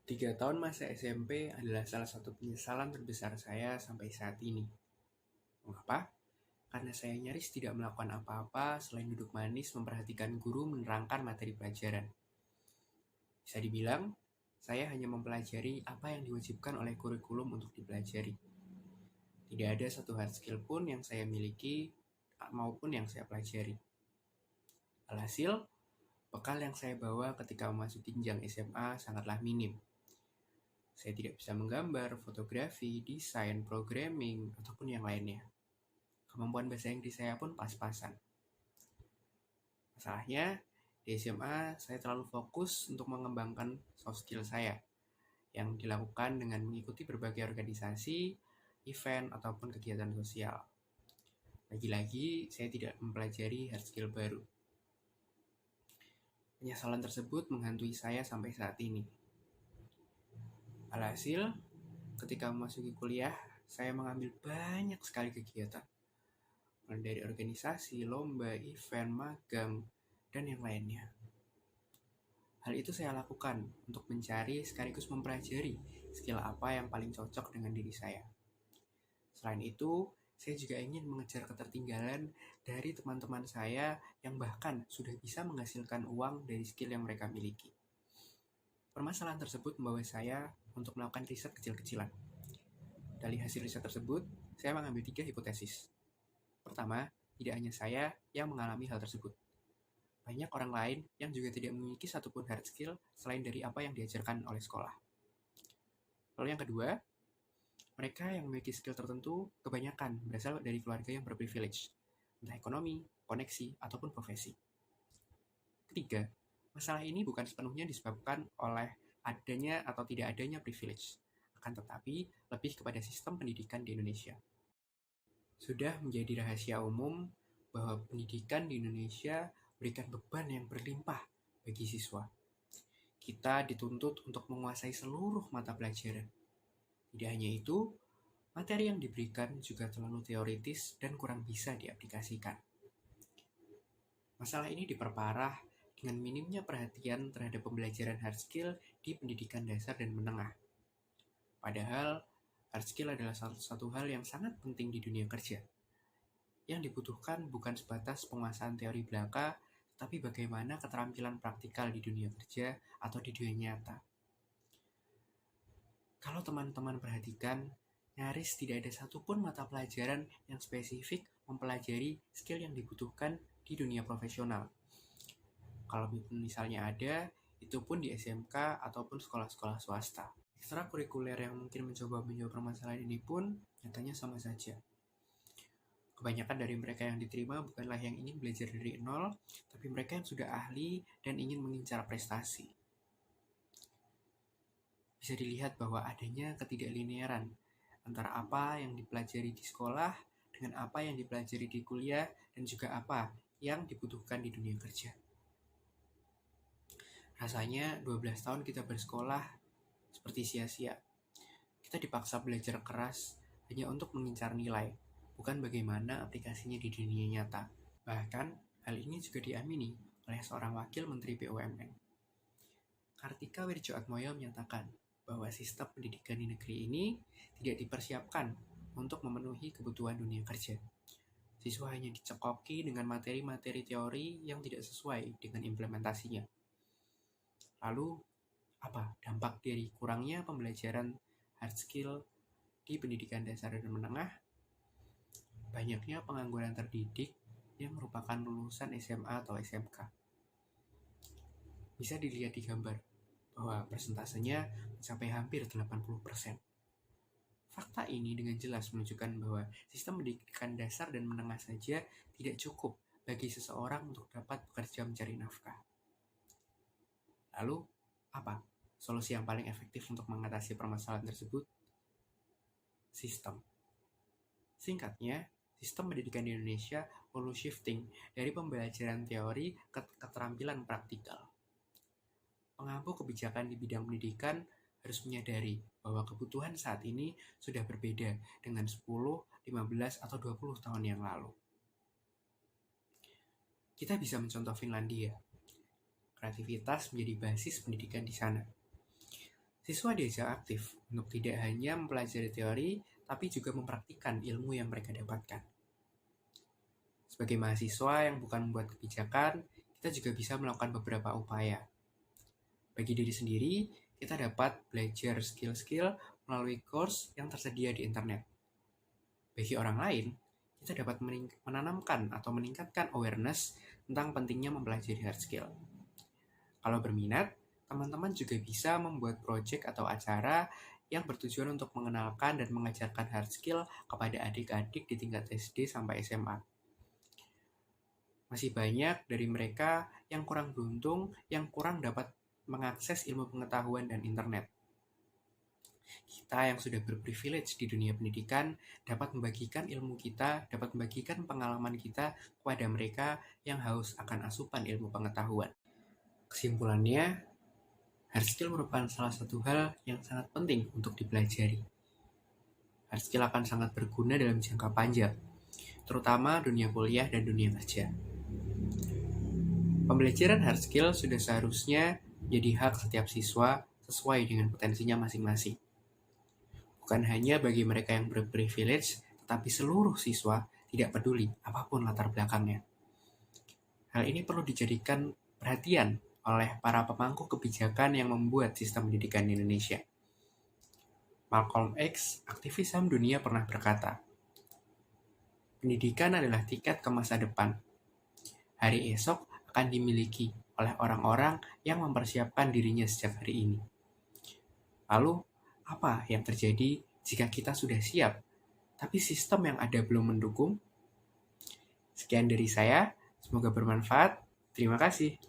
3 tahun masa SMP adalah salah satu penyesalan terbesar saya sampai saat ini. Mengapa? Karena saya nyaris tidak melakukan apa-apa selain duduk manis memperhatikan guru menerangkan materi pelajaran. Bisa dibilang, saya hanya mempelajari apa yang diwajibkan oleh kurikulum untuk dipelajari. Tidak ada satu hard skill pun yang saya miliki maupun yang saya pelajari. Alhasil, bekal yang saya bawa ketika memasuki jenjang SMA sangatlah minim. Saya tidak bisa menggambar, fotografi, desain, programming, ataupun yang lainnya. Kemampuan bahasa Inggris saya pun pas-pasan. Masalahnya, di SMA saya terlalu fokus untuk mengembangkan soft skill saya, yang dilakukan dengan mengikuti berbagai organisasi, event, ataupun kegiatan sosial. Lagi-lagi, saya tidak mempelajari hard skill baru. Penyesalan tersebut menghantui saya sampai saat ini. Alhasil, ketika memasuki kuliah, saya mengambil banyak sekali kegiatan. Mulai dari organisasi, lomba, event, magang, dan yang lainnya. Hal itu saya lakukan untuk mencari sekaligus mempelajari skill apa yang paling cocok dengan diri saya. Selain itu, saya juga ingin mengejar ketertinggalan dari teman-teman saya yang bahkan sudah bisa menghasilkan uang dari skill yang mereka miliki. Permasalahan tersebut membawa saya untuk melakukan riset kecil-kecilan. Dari hasil riset tersebut, saya mengambil 3 hipotesis. Pertama, tidak hanya saya yang mengalami hal tersebut. Banyak orang lain yang juga tidak memiliki satupun hard skill selain dari apa yang diajarkan oleh sekolah. Lalu yang kedua, mereka yang memiliki skill tertentu kebanyakan berasal dari keluarga yang berprivilege, entah ekonomi, koneksi, ataupun profesi. Ketiga, masalah ini bukan sepenuhnya disebabkan oleh adanya atau tidak adanya privilege, akan tetapi lebih kepada sistem pendidikan di Indonesia. Sudah menjadi rahasia umum bahwa pendidikan di Indonesia berikan beban yang berlimpah bagi siswa. Kita dituntut untuk menguasai seluruh mata pelajaran. Tidak hanya itu, materi yang diberikan juga terlalu teoritis dan kurang bisa diaplikasikan. Masalah ini diperparah dengan minimnya perhatian terhadap pembelajaran hard skill di pendidikan dasar dan menengah. Padahal, hard skill adalah satu hal yang sangat penting di dunia kerja. Yang dibutuhkan bukan sebatas penguasaan teori belaka, tetapi bagaimana keterampilan praktikal di dunia kerja atau di dunia nyata. Kalau teman-teman perhatikan, nyaris tidak ada satupun mata pelajaran yang spesifik mempelajari skill yang dibutuhkan di dunia profesional. Kalau misalnya ada, itu pun di SMK ataupun sekolah-sekolah swasta. Ekstrakurikuler yang mungkin mencoba menjawab permasalahan ini pun nyatanya sama saja. Kebanyakan dari mereka yang diterima bukanlah yang ingin belajar dari nol, tapi mereka yang sudah ahli dan ingin mengincar prestasi. Bisa dilihat bahwa adanya ketidaklinearan antara apa yang dipelajari di sekolah dengan apa yang dipelajari di kuliah dan juga apa yang dibutuhkan di dunia kerja. Rasanya 12 tahun kita bersekolah seperti sia-sia. Kita dipaksa belajar keras hanya untuk mengincar nilai, bukan bagaimana aplikasinya di dunia nyata. Bahkan, hal ini juga diamini oleh seorang wakil Menteri BUMN. Kartika Wirjoatmojo menyatakan bahwa sistem pendidikan di negeri ini tidak dipersiapkan untuk memenuhi kebutuhan dunia kerja. Siswa hanya dicekoki dengan materi-materi teori yang tidak sesuai dengan implementasinya. Lalu, apa dampak dari kurangnya pembelajaran hard skill di pendidikan dasar dan menengah? Banyaknya pengangguran terdidik yang merupakan lulusan SMA atau SMK. Bisa dilihat di gambar bahwa persentasenya mencapai hampir 80%. Fakta ini dengan jelas menunjukkan bahwa sistem pendidikan dasar dan menengah saja tidak cukup bagi seseorang untuk dapat bekerja mencari nafkah. Lalu, apa solusi yang paling efektif untuk mengatasi permasalahan tersebut? Sistem. Singkatnya, sistem pendidikan di Indonesia perlu shifting dari pembelajaran teori ke keterampilan praktikal. Pengampu kebijakan di bidang pendidikan harus menyadari bahwa kebutuhan saat ini sudah berbeda dengan 10, 15, atau 20 tahun yang lalu. Kita bisa mencontoh Finlandia. Kreativitas menjadi basis pendidikan di sana. Siswa diajak aktif untuk tidak hanya mempelajari teori, tapi juga mempraktikkan ilmu yang mereka dapatkan. Sebagai mahasiswa yang bukan membuat kebijakan, kita juga bisa melakukan beberapa upaya. Bagi diri sendiri, kita dapat belajar skill-skill melalui course yang tersedia di internet. Bagi orang lain, kita dapat menanamkan atau meningkatkan awareness tentang pentingnya mempelajari hard skill. Kalau berminat, teman-teman juga bisa membuat project atau acara yang bertujuan untuk mengenalkan dan mengajarkan hard skill kepada adik-adik di tingkat SD sampai SMA. Masih banyak dari mereka yang kurang beruntung, yang kurang dapat mengakses ilmu pengetahuan dan internet. Kita yang sudah berprivilege di dunia pendidikan dapat membagikan ilmu kita, dapat membagikan pengalaman kita kepada mereka yang haus akan asupan ilmu pengetahuan. Kesimpulannya, hard skill merupakan salah satu hal yang sangat penting untuk dipelajari. Hard skill akan sangat berguna dalam jangka panjang, terutama dunia kuliah dan dunia kerja. Pembelajaran hard skill sudah seharusnya jadi hak setiap siswa sesuai dengan potensinya masing-masing. Bukan hanya bagi mereka yang berprivilege, tetapi seluruh siswa, tidak peduli apapun latar belakangnya. Hal ini perlu dijadikan perhatian oleh para pemangku kebijakan yang membuat sistem pendidikan di Indonesia. Malcolm X, aktivis HAM dunia, pernah berkata, "Pendidikan adalah tiket ke masa depan. Hari esok akan dimiliki oleh orang-orang yang mempersiapkan dirinya sejak hari ini." Lalu, apa yang terjadi jika kita sudah siap, tapi sistem yang ada belum mendukung? Sekian dari saya, semoga bermanfaat. Terima kasih.